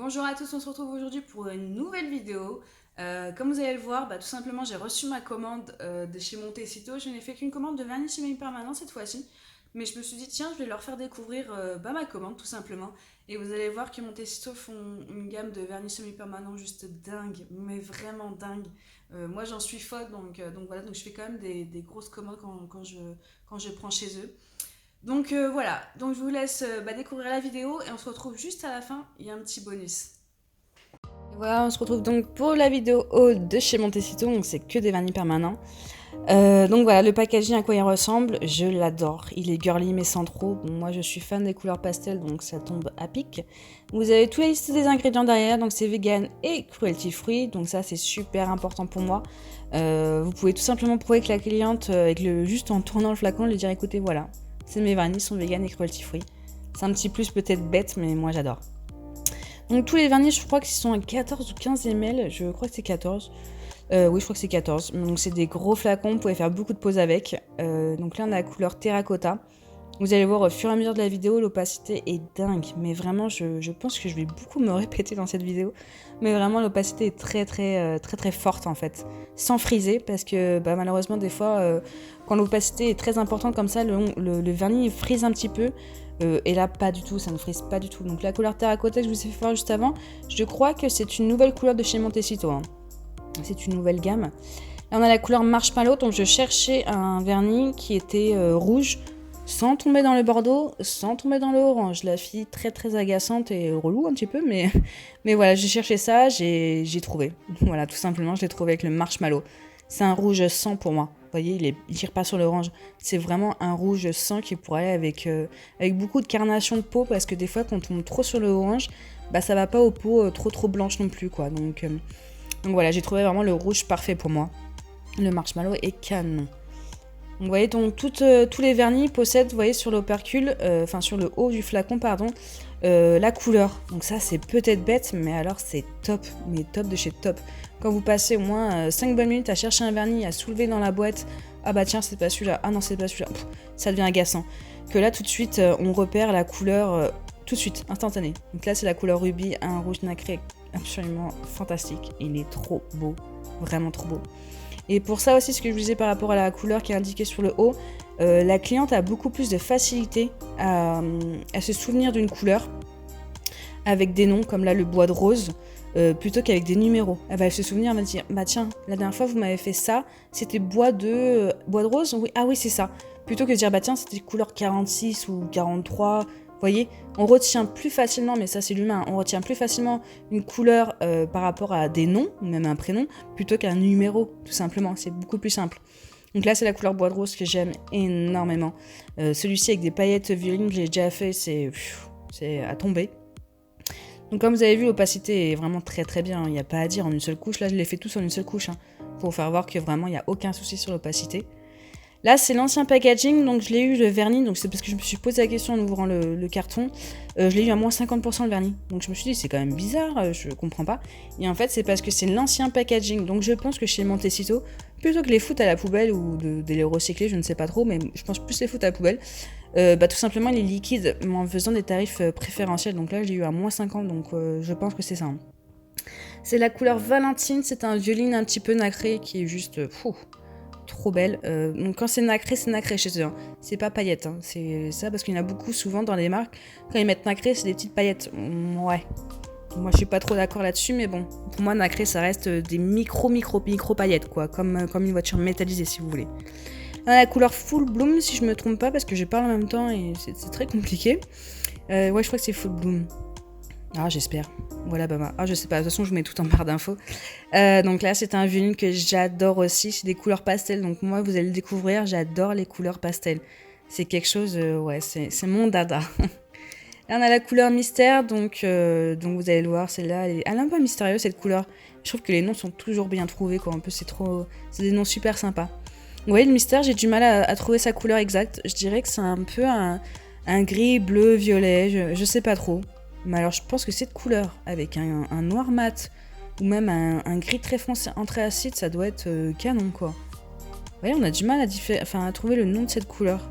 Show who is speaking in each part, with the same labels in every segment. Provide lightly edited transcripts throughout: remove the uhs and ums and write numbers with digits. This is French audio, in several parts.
Speaker 1: Bonjour à tous, on se retrouve aujourd'hui pour une nouvelle vidéo. Comme vous allez le voir, tout simplement j'ai reçu ma commande de chez Montecito. Je n'ai fait qu'une commande de vernis semi-permanent cette fois-ci. Mais je me suis dit, tiens, je vais leur faire découvrir ma commande tout simplement. Et vous allez voir que Montecito font une gamme de vernis semi-permanent juste dingue, mais vraiment dingue. Moi j'en suis folle, donc voilà, donc je fais quand même des grosses commandes quand je prends chez eux. Donc voilà, donc je vous laisse découvrir la vidéo et on se retrouve juste à la fin, il y a un petit bonus. Voilà, on se retrouve donc pour la vidéo haul de chez Montecito, donc c'est que des vernis permanents. Donc voilà, le packaging à quoi il ressemble, je l'adore. Il est girly mais sans trop. Bon, moi je suis fan des couleurs pastel, donc ça tombe à pic. Vous avez tous les listes des ingrédients derrière, donc c'est vegan et cruelty free, donc ça c'est super important pour moi. Vous pouvez tout simplement prouver que la cliente, juste en tournant le flacon, lui dire écoutez voilà, c'est mes vernis sont vegan et cruelty free. C'est un petit plus peut-être bête, mais moi j'adore. Donc tous les vernis, je crois qu'ils sont à 14 ou 15 ml, je crois que c'est 14. Oui, je crois que c'est 14. Donc c'est des gros flacons, vous pouvez faire beaucoup de poses avec. Donc là on a la couleur terracotta. Vous allez voir au fur et à mesure de la vidéo, l'opacité est dingue. Mais vraiment, je pense que je vais beaucoup me répéter dans cette vidéo. Mais vraiment, l'opacité est très forte en fait. Sans friser, parce que malheureusement, des fois, quand l'opacité est très importante comme ça, le vernis frise un petit peu. Et là, pas du tout, ça ne frise pas du tout. Donc la couleur terracotta que je vous ai fait voir juste avant, je crois que c'est une nouvelle couleur de chez Montecito. Hein. C'est une nouvelle gamme. Là, on a la couleur marshmallow, donc je cherchais un vernis qui était rouge, sans tomber dans le bordeaux, sans tomber dans le orange. La fille très agaçante et relou un petit peu, mais voilà, j'ai cherché ça, j'ai trouvé. Voilà, tout simplement, je l'ai trouvé avec le marshmallow. C'est un rouge sang pour moi. Vous voyez, il tire pas sur l'orange. C'est vraiment un rouge sang qui pourrait aller avec beaucoup de carnation de peau, parce que des fois, quand on tombe trop sur le orange, ça va pas aux peaux trop blanches non plus, quoi. Donc voilà, j'ai trouvé vraiment le rouge parfait pour moi. Le marshmallow est canon. Donc, vous voyez, donc tous les vernis possèdent, vous voyez, sur l'opercule, sur le haut du flacon, pardon, la couleur. Donc ça, c'est peut-être bête, mais alors c'est top, mais top de chez top. Quand vous passez au moins 5 bonnes minutes à chercher un vernis, à soulever dans la boîte, ah bah tiens, c'est pas celui-là, ah non, c'est pas celui-là, ça devient agaçant. Que là, tout de suite, on repère la couleur, tout de suite, instantanée. Donc là, c'est la couleur rubis, un rouge nacré absolument fantastique. Il est trop beau, vraiment trop beau. Et pour ça aussi, ce que je vous disais par rapport à la couleur qui est indiquée sur le haut, la cliente a beaucoup plus de facilité à se souvenir d'une couleur avec des noms, comme là le bois de rose, plutôt qu'avec des numéros. Elle va se souvenir, elle va dire, tiens, la dernière fois vous m'avez fait ça, c'était bois de rose, oui, ah oui c'est ça. Plutôt que de dire, tiens, c'était couleur 46 ou 43, vous voyez, on retient plus facilement, mais ça c'est l'humain, on retient plus facilement une couleur par rapport à des noms, ou même un prénom, plutôt qu'un numéro, tout simplement. C'est beaucoup plus simple. Donc là c'est la couleur bois de rose que j'aime énormément. Celui-ci avec des paillettes violines, je l'ai déjà fait, c'est à tomber. Donc comme vous avez vu, l'opacité est vraiment très bien, il n'y a pas à dire en une seule couche. Là je l'ai fait tous en une seule couche, pour faire voir que vraiment il n'y a aucun souci sur l'opacité. Là, c'est l'ancien packaging, donc je l'ai eu le vernis, donc c'est parce que je me suis posé la question en ouvrant le carton. Je l'ai eu à moins 50% le vernis. Donc je me suis dit, c'est quand même bizarre, je comprends pas. Et en fait, c'est parce que c'est l'ancien packaging. Donc je pense que chez Montecito, plutôt que les foutre à la poubelle ou de les recycler, je ne sais pas trop, mais je pense plus les foutre à la poubelle. Tout simplement, il est liquide en faisant des tarifs préférentiels. Donc là, je l'ai eu à moins 50, donc je pense que c'est ça. Hein. C'est la couleur Valentine, c'est un violine un petit peu nacré qui est juste... trop belle. Donc quand c'est nacré chez eux. Hein. C'est pas paillettes. Hein. C'est ça parce qu'il y en a beaucoup souvent dans les marques. Quand ils mettent nacré, c'est des petites paillettes. Ouais. Moi, je suis pas trop d'accord là-dessus, mais bon. Pour moi, nacré, ça reste des micro paillettes, quoi. Comme une voiture métallisée, si vous voulez. La couleur Full Bloom, si je me trompe pas, parce que je parle en même temps et c'est très compliqué. Ouais, je crois que c'est Full Bloom. Ah, j'espère. Voilà, je sais pas. De toute façon, je vous mets tout en barre d'infos. Donc là, c'est un violine que j'adore aussi. C'est des couleurs pastel. Donc moi, vous allez le découvrir. J'adore les couleurs pastel. C'est quelque chose... c'est mon dada. Là, on a la couleur mystère. Donc vous allez le voir, celle-là, elle est un peu mystérieuse, cette couleur. Je trouve que les noms sont toujours bien trouvés, quoi. En plus, c'est des noms super sympas. Vous voyez, le mystère, j'ai du mal à trouver sa couleur exacte. Je dirais que c'est un peu un gris, bleu, violet. Je sais pas trop. Mais alors je pense que cette couleur, avec un noir mat, ou même un gris très foncé anthracite, ça doit être canon, quoi. Vous voyez, on a du mal à trouver le nom de cette couleur.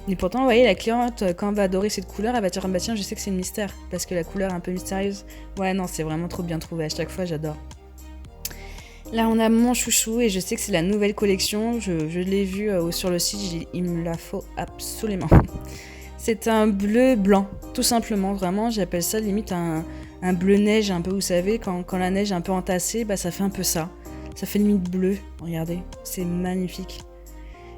Speaker 1: Et pourtant, vous voyez, la cliente, quand elle va adorer cette couleur, elle va dire, ah bah tiens, je sais que c'est une mystère, parce que la couleur est un peu mystérieuse. Ouais, non, c'est vraiment trop bien trouvé, à chaque fois, j'adore. Là, on a mon chouchou, et je sais que c'est la nouvelle collection, je l'ai vu sur le site, il me la faut absolument. C'est un bleu blanc, tout simplement, vraiment, j'appelle ça limite un bleu neige, un peu, vous savez, quand la neige est un peu entassée, bah ça fait un peu ça. Ça fait limite bleu, regardez, c'est magnifique.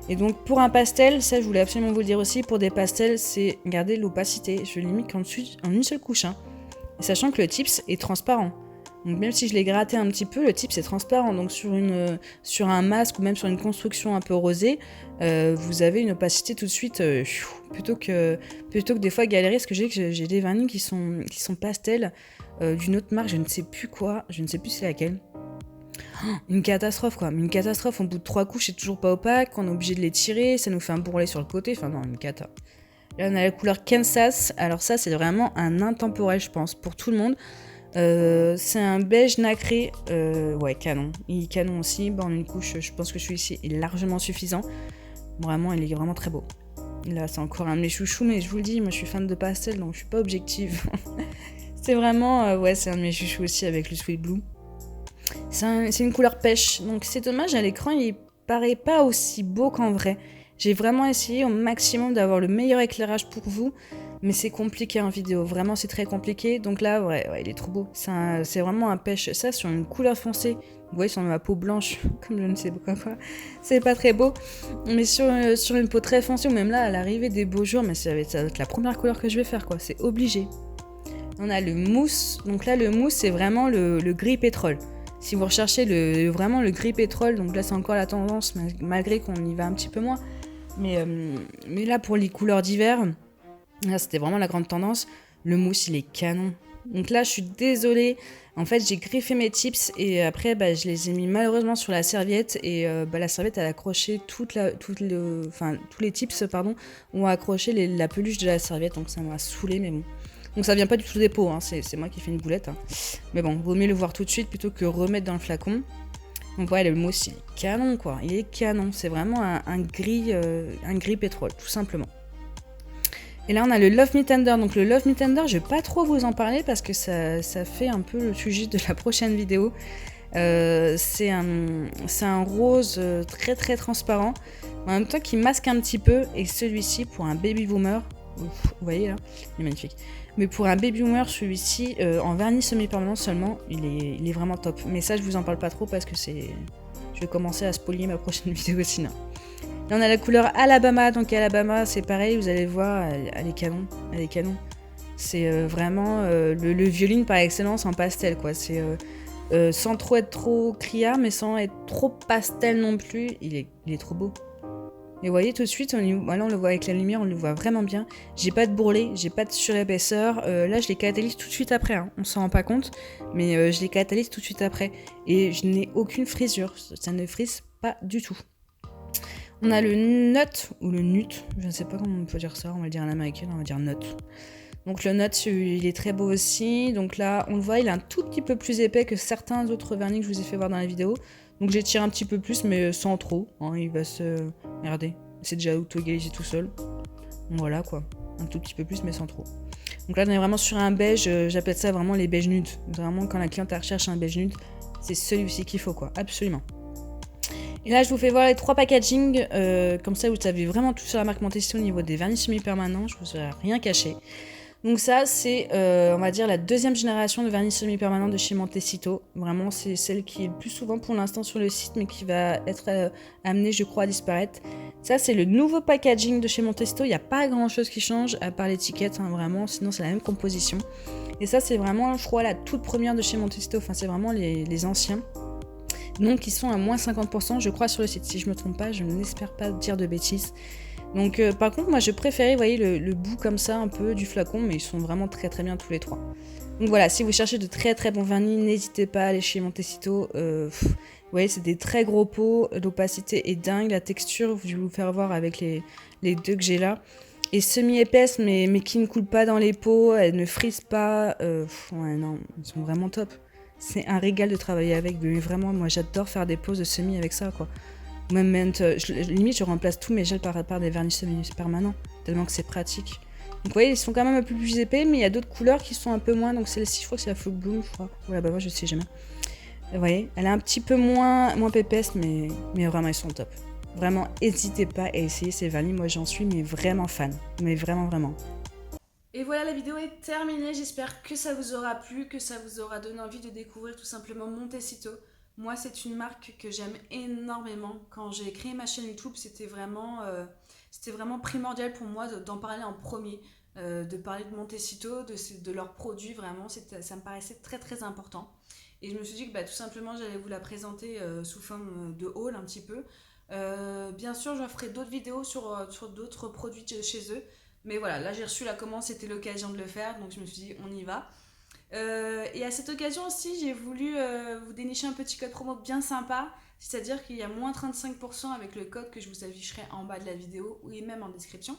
Speaker 1: Et donc pour un pastel, ça je voulais absolument vous le dire aussi, pour des pastels, c'est, regardez l'opacité, je limite en une seule couche, hein. Et sachant que le tips est transparent. Donc même si je l'ai gratté un petit peu, le tips est transparent. Donc sur un masque ou même sur une construction un peu rosée, vous avez une opacité tout de suite, plutôt que des fois galérer, parce que j'ai des vernis qui sont pastels d'une autre marque, je ne sais plus quoi, je ne sais plus c'est laquelle. Une catastrophe quoi, une catastrophe, au bout de 3 couches c'est toujours pas opaque, on est obligé de les tirer, ça nous fait un bourrelet sur le côté, enfin non, une cata. Là on a la couleur Kansas, alors ça c'est vraiment un intemporel je pense, pour tout le monde. C'est un beige nacré, ouais canon, il est canon aussi, bon une couche, je pense que celui-ci est largement suffisant, vraiment il est vraiment très beau. Là c'est encore un de mes chouchous, mais je vous le dis, moi je suis fan de pastel donc je suis pas objective. C'est vraiment, ouais c'est un de mes chouchous aussi avec le Sweet Blue. C'est une couleur pêche, donc c'est dommage, à l'écran il paraît pas aussi beau qu'en vrai. J'ai vraiment essayé au maximum d'avoir le meilleur éclairage pour vous, mais c'est compliqué en vidéo, vraiment c'est très compliqué. Donc là, ouais il est trop beau, c'est vraiment un pêche, ça sur une couleur foncée, vous voyez sur ma peau blanche, comme je ne sais pas quoi, c'est pas très beau. Mais sur une peau très foncée, ou même là à l'arrivée des beaux jours, mais ça va être la première couleur que je vais faire quoi, c'est obligé. On a le mousse, donc là le mousse c'est vraiment le gris pétrole. Si vous recherchez vraiment le gris pétrole, donc là c'est encore la tendance, malgré qu'on y va un petit peu moins. Mais là pour les couleurs d'hiver, là c'était vraiment la grande tendance. Le mousse il est canon. Donc là je suis désolée, en fait j'ai griffé mes tips et après je les ai mis malheureusement sur la serviette. Et la serviette elle a accroché tous les tips ont accroché la peluche de la serviette, donc ça m'a saoulé mais bon. Donc ça vient pas du tout des pots, hein. C'est moi qui fais une boulette. Hein. Mais bon, vaut mieux le voir tout de suite plutôt que remettre dans le flacon. Donc ouais, le mousse il est canon quoi, il est canon. C'est vraiment un gris pétrole, tout simplement. Et là on a le Love Me Tender. Donc le Love Me Tender, je vais pas trop vous en parler parce que ça fait un peu le sujet de la prochaine vidéo. C'est un rose très très transparent, en même temps qui masque un petit peu. Et celui-ci pour un baby boomer, vous voyez là, il est magnifique. Mais pour un baby boomer, celui-ci, en vernis semi-permanent seulement, il est vraiment top. Mais ça, je vous en parle pas trop parce que je vais commencer à spoiler ma prochaine vidéo sinon. Là, on a la couleur Alabama. Donc Alabama, c'est pareil, vous allez voir, elle est canon. Elle est canon. C'est vraiment le violine par excellence en pastel, quoi. C'est sans trop être trop criard, mais sans être trop pastel non plus. Il est trop beau. Et vous voyez tout de suite, là on le voit avec la lumière, on le voit vraiment bien. J'ai pas de bourrelet, j'ai pas de surépaisseur. Là je les catalyse tout de suite après, hein. On s'en rend pas compte, mais je les catalyse tout de suite après. Et je n'ai aucune frisure, ça ne frise pas du tout. On a le nut, ou le nut, je ne sais pas comment on peut dire ça, on va le dire à l'américaine, on va dire nut. Donc le nut, il est très beau aussi. Donc là, on le voit, il est un tout petit peu plus épais que certains autres vernis que je vous ai fait voir dans la vidéo. Donc j'étire un petit peu plus, mais sans trop. Hein, il va se... Regardez, c'est déjà auto-égalisé tout seul. Donc voilà quoi, un tout petit peu plus, mais sans trop. Donc là, on est vraiment sur un beige, j'appelle ça vraiment les beiges nudes. Vraiment, quand la cliente recherche un beige nude, c'est celui-ci qu'il faut quoi, absolument. Et là, je vous fais voir les 3 packaging, comme ça vous savez vraiment tout sur la marque Montesisto au niveau des vernis semi-permanents, je vous ai rien caché. Donc ça, c'est, on va dire, la 2e génération de vernis semi-permanent de chez Montesisto. Vraiment, c'est celle qui est le plus souvent pour l'instant sur le site, mais qui va être amenée, je crois, à disparaître. Ça, c'est le nouveau packaging de chez Montesisto. Il n'y a pas grand-chose qui change, à part l'étiquette, hein, vraiment. Sinon, c'est la même composition. Et ça, c'est vraiment, je crois, la toute première de chez Montesisto. Enfin, c'est vraiment les anciens. Donc, ils sont à moins 50%, je crois, sur le site. Si je me trompe pas, je n'espère pas dire de bêtises. Donc par contre moi je préférais, vous voyez, le bout comme ça un peu du flacon, mais ils sont vraiment très très bien tous les 3. Donc voilà, si vous cherchez de très très bons vernis, n'hésitez pas à aller chez Montesisto. Vous voyez, c'est des très gros pots, l'opacité est dingue, la texture, je vais vous faire voir avec les 2 que j'ai là. Et semi-épaisse, mais qui ne coule pas dans les pots, elle ne frise pas. Ouais non, ils sont vraiment top. C'est un régal de travailler avec, mais vraiment moi j'adore faire des poses de semi avec ça quoi. Même limite je remplace tous mes gels par des vernis semi-permanents. tellement que c'est pratique. Donc vous voyez, ils sont quand même un peu plus épais, mais il y a d'autres couleurs qui sont un peu moins. Donc celle-ci, je crois que c'est la Flow Bloom, je crois. Voilà, bah moi je sais jamais. Vous voyez, elle est un petit peu moins pépaisse, mais vraiment, ils sont top. Vraiment, n'hésitez pas à essayer ces vernis. Moi, j'en suis mais vraiment fan. Mais vraiment, vraiment. Et voilà, la vidéo est terminée. J'espère que ça vous aura plu, que ça vous aura donné envie de découvrir tout simplement Montecito. Moi, c'est une marque que j'aime énormément. Quand j'ai créé ma chaîne YouTube, c'était vraiment primordial pour moi d'en parler en premier, de parler de Montecito, de leurs produits. Vraiment, ça me paraissait très très important. Et je me suis dit que bah, tout simplement, j'allais vous la présenter sous forme de haul un petit peu. Bien sûr, je ferai d'autres vidéos sur d'autres produits de chez eux. Mais voilà, là j'ai reçu la commande, c'était l'occasion de le faire, donc je me suis dit on y va. Et à cette occasion aussi, j'ai voulu vous dénicher un petit code promo bien sympa, c'est-à-dire qu'il y a moins 35% avec le code que je vous afficherai en bas de la vidéo ou même en description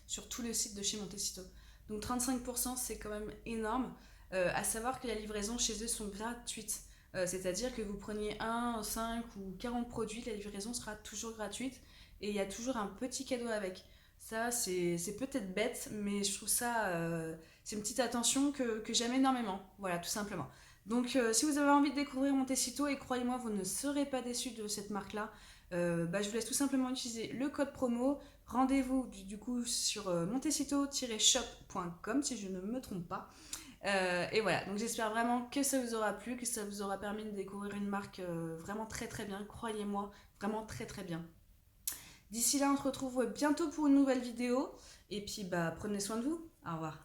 Speaker 1: sur tout le site de chez Montecito. Donc 35% c'est quand même énorme. À savoir que la livraison chez eux sont gratuites. C'est-à-dire que vous preniez 1, 5 ou 40 produits, la livraison sera toujours gratuite et il y a toujours un petit cadeau avec. Ça, c'est peut-être bête, mais je trouve ça, c'est une petite attention que j'aime énormément. Voilà, tout simplement. Donc, si vous avez envie de découvrir Montecito, et croyez-moi, vous ne serez pas déçus de cette marque-là, bah, je vous laisse tout simplement utiliser le code promo. Rendez-vous du coup sur montecito-shop.com si je ne me trompe pas. Et voilà, donc j'espère vraiment que ça vous aura plu, que ça vous aura permis de découvrir une marque vraiment très très bien, croyez-moi, vraiment très très bien. D'ici là, on se retrouve bientôt pour une nouvelle vidéo. Et puis, bah, prenez soin de vous. Au revoir.